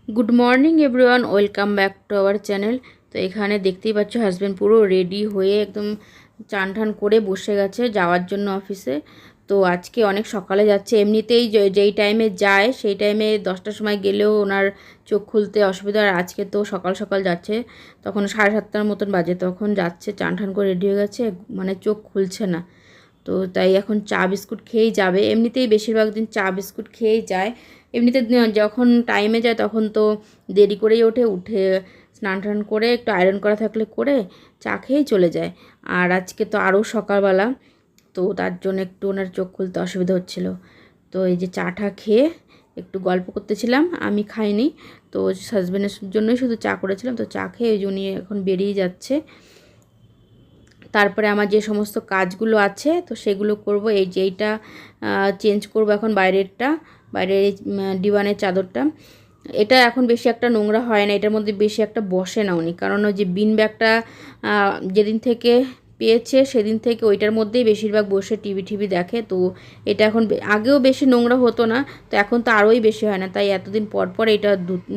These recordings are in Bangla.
Good morning everyone, welcome back to our channel. তো এখানে দেখতেই পাচ্ছ হাজব্যান্ড পুরো রেডি হয়ে একদম চান ঠান করে বসে গেছে যাওয়ার জন্য অফিসে। তো আজকে অনেক সকালে যাচ্ছে, এমনিতেই যেই টাইমে যায় সেই টাইমে 10টার সময় গেলেও ওনার চোখ খুলতে অসুবিধা। আর আজকে তো সকাল সকাল যাচ্ছে, তখন 7:30টার মতন বাজে, তখন যাচ্ছে চান ঠান করে রেডি হয়ে গেছে, মানে চোখ খুলছে না। তো তাই এখন চা বিস্কুট খেয়েই যাবে, এমনিতেই বেশিরভাগ দিন চা বিস্কুট খেয়েই যায়। এমনিতে যখন টাইমে যায় তখন তো দেরি করেই উঠে স্নান টান করে একটু আয়রন করা থাকলে করে চা খেয়েই চলে যায়। আর আজকে তো আরও সকালবেলা, তো তার জন্য একটু ওনার চোখ খুলতে অসুবিধা হচ্ছিল। তো এই যে চাটা খেয়ে একটু গল্প করতেছিলাম, আমি খাইনি, তো হাজব্যান্ডের জন্যই শুধু চা করেছিলাম। তো চা খেয়ে ওই জন্য এখন বেরিয়ে যাচ্ছে। তারপরে আমার যে সমস্ত কাজগুলো আছে তো সেগুলো করব। এই যে এইটা চেঞ্জ করব এখন, বাইরের ডিওয়ানের চাদরটা। এটা এখন বেশি একটা নোংরা হয় না, এটার মধ্যে বেশি একটা বসে না উনি, কারণ ওই যে বিন ব্যাগটা যেদিন থেকে পেয়েছে সেদিন থেকে ওইটার মধ্যেই বেশিরভাগ বসে টিভি দেখে। তো এটা এখন আগেও বেশি নোংরা হতো না, তো এখন তো আরোই বেশি হয় না, তাই এতদিন পর পর এটা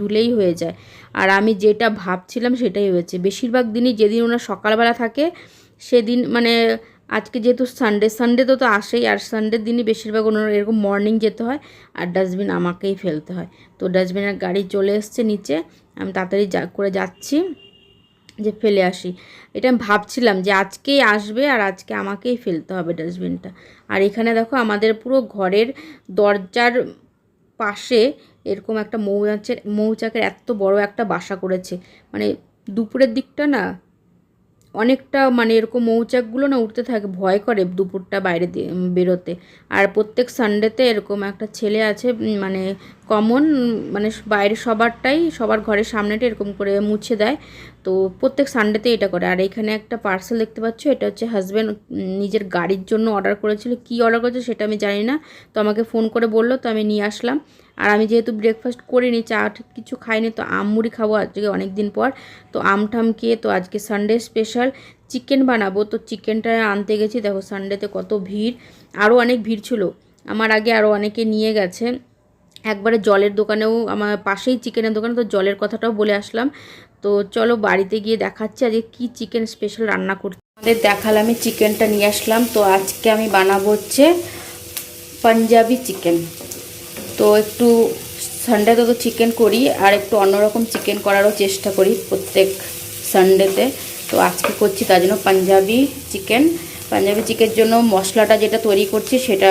ধুলেই হয়ে যায়। আর আমি যেটা ভাবছিলাম সেটাই হয়েছে, বেশিরভাগ দিনই যেদিন ওনার সকালবেলা থাকে সেদিন, মানে আজকে যেহেতু সানডে তো আসেই, আর সানডের দিনই বেশিরভাগ ওনার এরকম মর্নিং যেতে হয়, আর ডাস্টবিন আমাকেই ফেলতে হয়। তো ডাস্টবিনের গাড়ি চলে এসছে নিচে, আমি তাড়াতাড়ি করে যাচ্ছি যে ফেলে আসি। এটা আমি ভাবছিলাম যে আজকেই আসবে আর আজকে আমাকেই ফেলতে হবে ডাস্টবিনটা। আর এখানে দেখো আমাদের পুরো ঘরের দরজার পাশে এরকম একটা মৌচাকের এত বড় একটা বাসা করেছে। মানে দুপুরের দিকটা না অনেকটা, মানে এরকম মৌচাকগুলো না উঠতে থাকে, ভয় করে দুপুরটা বাইরে বেরোতে। আর প্রত্যেক সানডেতে এরকম একটা ছেলে আছে, মানে কমন, মানে বাইরে সবার ঘরের সামনেটা এরকম করে মুছে দেয়। তো প্রত্যেক সানডেতে এটা করে। আর এখানে একটা পার্সেল দেখতে পাচ্ছ, এটা হচ্ছে হাজব্যান্ড নিজের গাড়ির জন্য অর্ডার করেছিল। কি অর্ডার করেছে সেটা আমি জানি না, তো আমাকে ফোন করে বললো, তো আমি নিয়ে আসলাম। আর আমি যেহেতু ব্রেকফাস্ট করিনি, চা কিছু খাইনি, তো আম মুড়ি খাবো আজকে অনেক দিন পর। তো আমঠাম খেয়ে, তো আজকে সানডে স্পেশাল চিকেন বানাবো। তো চিকেনটা আনতে গেছি, দেখো সানডেতে কত ভিড়, আরও অনেক ভিড় ছিল। আমার আগে আরও অনেকে নিয়ে গেছে। একবারে জলের দোকানেও, আমার পাশেই চিকেনের দোকানে, তো জলের কথাটাও বলে আসলাম। তো চলো বাড়িতে গিয়ে দেখাচ্ছি আজকে কি চিকেন স্পেশাল রান্না করছি। আমাদের দেখালাম, আমি চিকেনটা নিয়ে আসলাম। তো আজকে আমি বানাবো হচ্ছে পাঞ্জাবি চিকেন। তো একটু সানডেতে তো চিকেন করি, আর একটু অন্যরকম চিকেন করারও চেষ্টা করি প্রত্যেক সানডেতে। তো আজকে করছি তার জন্য পাঞ্জাবি চিকেন। পাঞ্জাবি চিকেনের জন্য মশলাটা যেটা তৈরি করছি সেটা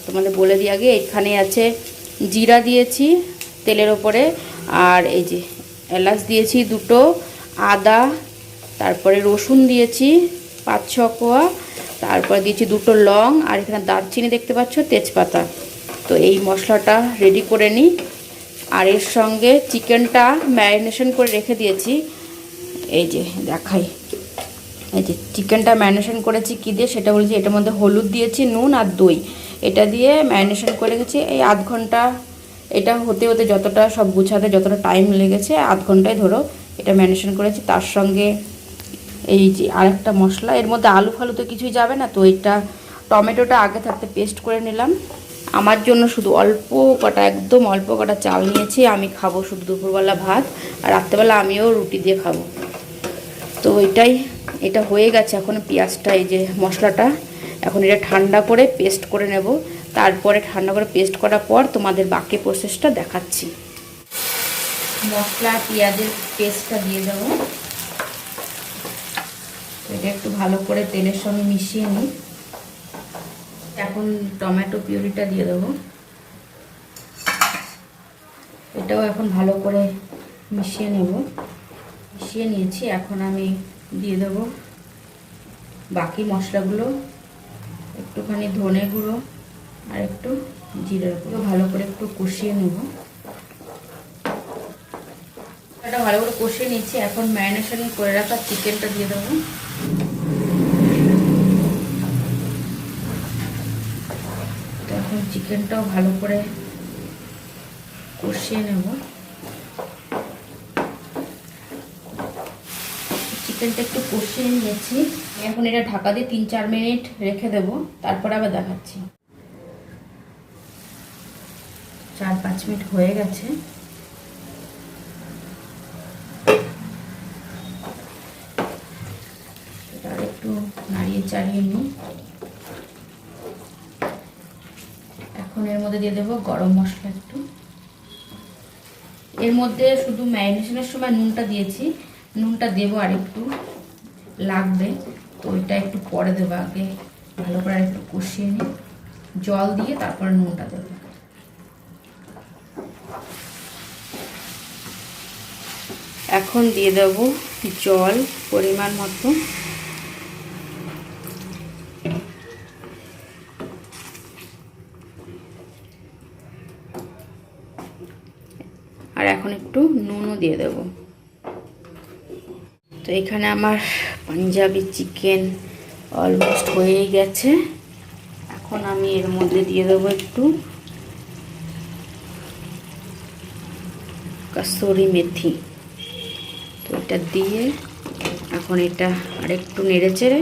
তোমাদের বলে দিই আগে। এখানে আছে জিরা দিয়েছি তেলের ওপরে, আর এই যে এলাচ দিয়েছি দুটো, আদা, তারপরে রসুন দিয়েছি 5-6 কোয়া, তারপরে দিয়েছি দুটো লং, আর এখানে দারচিনি দেখতে পাচ্ছ, তেজপাতা। তো এই মশলাটা রেডি করে নিই। আর এর সঙ্গে চিকেনটা ম্যারিনেশন করে রেখে দিয়েছি। এই যে দেখাই, এই যে চিকেনটা ম্যারিনেশন করেছি কী দিয়ে সেটা বলেছি। এটার মধ্যে হলুদ দিয়েছি, নুন আর দই, এটা দিয়ে ম্যারিনেশন করে রেখেছি এই আধ ঘন্টা। এটা হতে হতে যতটা সব গুছাতে যতটা টাইম লেগেছে, আধ ঘন্টায় ধরো এটা ম্যারিনেশন করেছি। তার সঙ্গে এই যে আরেকটা মশলা, এর মধ্যে আলু ফালু তো কিছুই যাবে না, তো এটা টমেটোটা আগে থাকতে পেস্ট করে নিলাম। আমার জন্য শুধু অল্প কটা, একদম অল্প কটা চাল নিয়েছি, আমি খাবো শুধু দুপুরবেলা ভাত, আর রাত্রেবেলা আমিও রুটি দিয়ে খাবো। তো এটা হয়ে গেছে। এখন পেঁয়াজটা, এই যে মশলাটা, এখন এটা ঠান্ডা করে পেস্ট করে নেব। তারপরে ঠান্ডা করে পেস্ট করার পর তোমাদের বাকি প্রসেসটা দেখাচ্ছি। মশলা পেঁয়াজের পেস্টটা দিয়ে দেবো, এটা একটু ভালো করে তেলের সঙ্গে মিশিয়ে নিই। এখন টমেটো পিউরিটা দিয়ে দেবো, এটাও এখন ভালো করে মিশিয়ে নেব। মিশিয়ে নিয়েছি, এখন আমি দিয়ে দেবো বাকি মশলাগুলো, একটুখানি ধনে গুঁড়ো আর একটু জিরের গুঁড়ো, ভালো করে একটু কষিয়ে নেব। এটা ভালো করে কষিয়ে নিচ্ছি। এখন ম্যারিনেশন করে রাখা চিকেনটা দিয়ে দেবো। এখন চিকেনটাও ভালো করে কষিয়ে নেব। চিকেনটা একটু কষিয়ে নিয়েছি, এখন এটা ঢাকা দিয়ে 3-4 মিনিট রেখে দেবো, তারপরে আবার দেখাচ্ছি। 4-5 মিনিট হয়ে গেছে। চাড়িয়ে নিই। এখন এর মধ্যে দিয়ে দেবো গরম মশলা একটু। এর মধ্যে শুধু ম্যারিনেশনের সময় নুনটা দিয়েছি, নুনটা দেবো আর একটু লাগবে, তো ওইটা একটু পরে দেবো। আগে ভালো করে একটু কষিয়ে নিই, জল দিয়ে তারপরে নুনটা দেবো। এখন দিয়ে দেবো জল পরিমাণ মতো। আর এখন একটু নুনও দিয়ে দেব। তো এখানে আমার পাঞ্জাবি চিকেন অলমোস্ট হয়ে গেছে। এখন আমি এর মধ্যে দিয়ে দেবো একটু কসুরি মেথি। তো এটা দিয়ে এখন এটা আরেকটু নেড়ে চেড়ে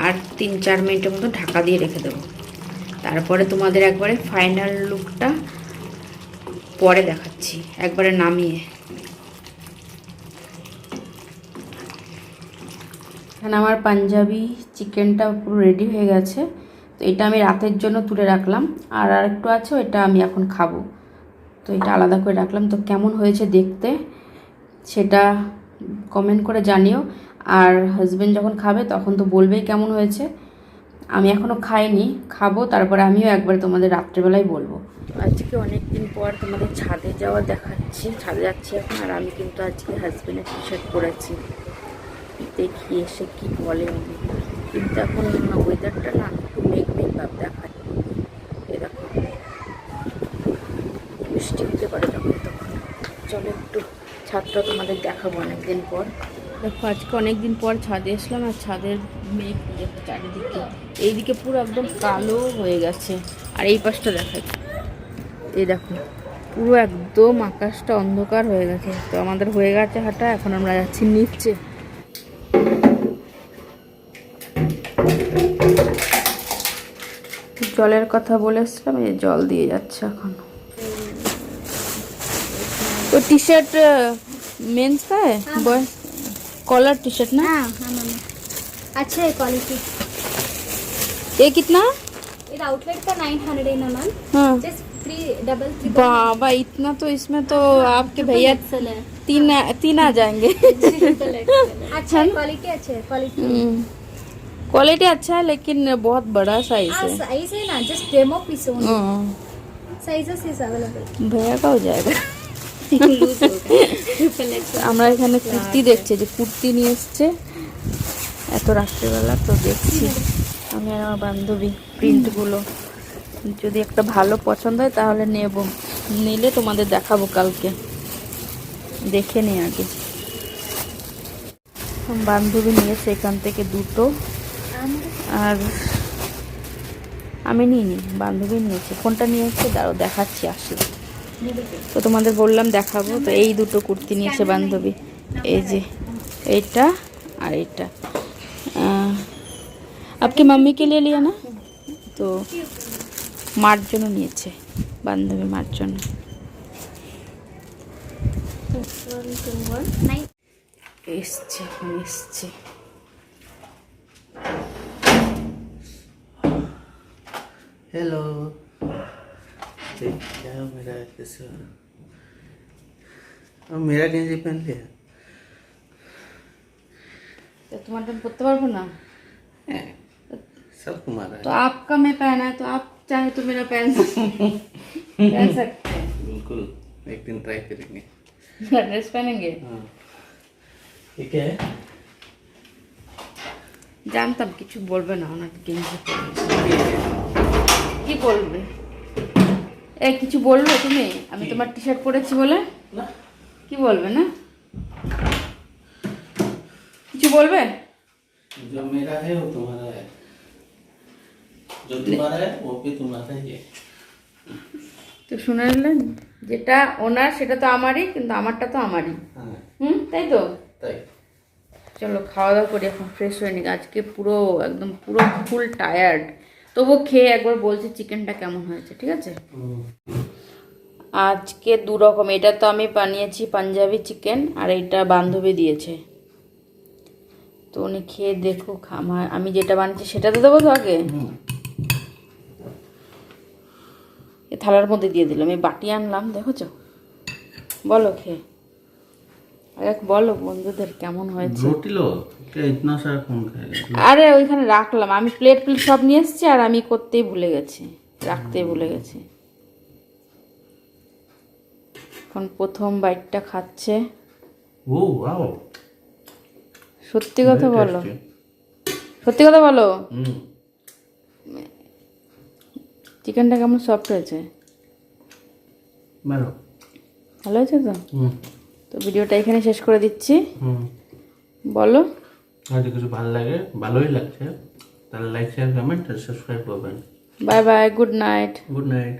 আর 3-4 মিনিটের মতো ঢাকা দিয়ে রেখে দেবো। তারপরে তোমাদের একবারে ফাইনাল লুকটা পরে দেখাচ্ছি, একবারে নামিয়ে। এখানে আমার পাঞ্জাবি চিকেনটা পুরো রেডি হয়ে গেছে। তো এটা আমি রাতের জন্য তুলে রাখলাম, আর আরেকটু আছে, এটা আমি এখন খাবো। তো এটা আলাদা করে রাখলাম। তো কেমন হয়েছে দেখতে সেটা কমেন্ট করে জানিও। আর হাজব্যান্ড যখন খাবে তখন তো বলবেই কেমন হয়েছে। আমি এখনও খাইনি, খাবো, তারপরে আমিও একবার তোমাদের রাত্রেবেলায় বলবো। আজকে অনেক দিন পর তোমাদের ছাদে যাওয়া দেখাচ্ছি। ছাদে যাচ্ছি এখন, আর আমি কিন্তু আজকে হাজব্যান্ডের টি শার্ট পরেছি। দেখি এসে কি বলে উনি। কিন্তু এখন ওয়েদারটা না একটু মেঘ ভাব দেখায়। এ দেখো বৃষ্টি হতে পারে যখন তখন। চলো একটু ছাদটা তোমাদের দেখাবো অনেকদিন পর। দেখো আজকে অনেকদিন পর ছাদে এসলাম, আর ছাদের মেঘ চারিদিকে, এইদিকে পুরো একদম কালো হয়ে গেছে, আর এই পাশটা দেখাচ্ছে। এই দেখো পুরো একদম আকাশটা অন্ধকার হয়ে গেছে। তো আমাদের হয়ে গেছে হাঁটা, এখন আমরা যাচ্ছি নিচে। জলের কথা বলেছিলাম, এই জল দিয়ে যাচ্ছে এখন। तो टी शर्ट मेंस का है, बॉयज कॉलर टी शर्ट ना? हाँ हाँ मैम, अच्छा है क्वालिटी। ये कितना? ये आउटलेट का 900 है ना मैम। हाँ जस्ट 333। बाबा इतना, तो इसमें तो आपके भैया तीन आ जाएंगे। अच्छा है, क्वालिटी अच्छा है, क्वालिटी। क्वालिटी अच्छा है, लेकिन बहुत बड़ा साइज है। साइज है ना, just demo piece only. Sizes is available. भैया का हो जाएगा। আমরা এখানে কুর্তি দেখছি, যে কুর্তি নিয়ে এসছে এত রাত্রেবেলা। তো দেখছি আমি আর আমার বান্ধবী প্রিন্টগুলো, যদি একটা ভালো পছন্দ হয় তাহলে নেব, নিলে তোমাদের দেখাবো কালকে। দেখে নিই আগে। বান্ধবী নিয়েছে এখান থেকে দুটো, আর আমি নিইনি, বান্ধবী নিয়েছে। কোনটা নিয়েছে দাঁড়াও দেখাচ্ছি আসলে। তো তোমাদের বললাম দেখাবো। তো এই দুটো কুর্তি নিয়েছে বান্ধবী, এই যে এইটা আর এইটা। আপকি मम्मी के लिए लिया ना, তো মার জন্য নিয়েছে বান্ধবী, মার জন্য। এসছে এখন এসছে। हेलो, क्या मेरा कैसे? अब मेरा गंजी पहन लिया। तो तुम्हारा तो पत्ता पारबो ना, सब तुम्हारा तो है। आपका मैं पहना है, तो आप चाहे तो मेरा पहन सकते हैं। बिल्कुल, एक दिन ट्राई करेंगे। ड्रेस पहनेंगे। हाँ, ये क्या है? জানতাম কিছু বলবে না, ওনার গেঞ্জি পরে। কি বলবে? এই কিছু বলবে তুমি? আমি তোমার টি শার্ট পরেছি বলে ना, কি বলবে না? কিছু বলবে? जो मेरा है वो तुम्हारा है, जो तुम्हारा है वो भी तुम्हारा ही है। তো শুনে নিলেন, যেটা ওনার সেটা তো আমারই, কিন্তু আমারটা তো আমারই। हाँ, তাই তো। ताई। চলো খাওয়া দাওয়া করি, এখন ফ্রেশ হয়ে নিই। আজকে পুরো একদম পুরো ফুল টায়ার্ড। তবু খেয়ে একবার বলছি চিকেনটা কেমন হয়েছে, ঠিক আছে? আজকে দু রকম, এটা তো আমি বানিয়েছি পাঞ্জাবি চিকেন, আর এটা বান্ধবী দিয়েছে। তো উনি খেয়ে দেখুক, আমি যেটা বানিয়েছি সেটা তো দেবো তো আগে। এ থালার মধ্যে দিয়ে দিলাম, এই বাটি আনলাম, দেখেছো? বলো খেয়ে, আরে বলো বন্ধুদের কেমন হয়েছে। रोटी लो, क्या इतना सारा कौन खाएगा? আরে ওইখানে রাখলাম, আমি প্লেট সব নিয়ে এসেছি আর আমি করতেই ভুলে গেছি, রাখতেই ভুলে গেছি। এখন প্রথম বাইটটা খাচ্ছে। ओ वाओ, সত্যি কথা very বলো, tasty. সত্যি কথা বলো, हम्म, চিকেনটা কেমন সফট হয়েছে? ভালো। ভালো হয়েছে তো? হুম তো ভিডিওটা এখানে শেষ করে দিচ্ছি। হুম, বলো, যদি কিছু ভালো লাগে, ভালোই লাগছে, তাহলে লাইক শেয়ার কমেন্ট আর সাবস্ক্রাইব করবেন। Bye bye, good night. Good night.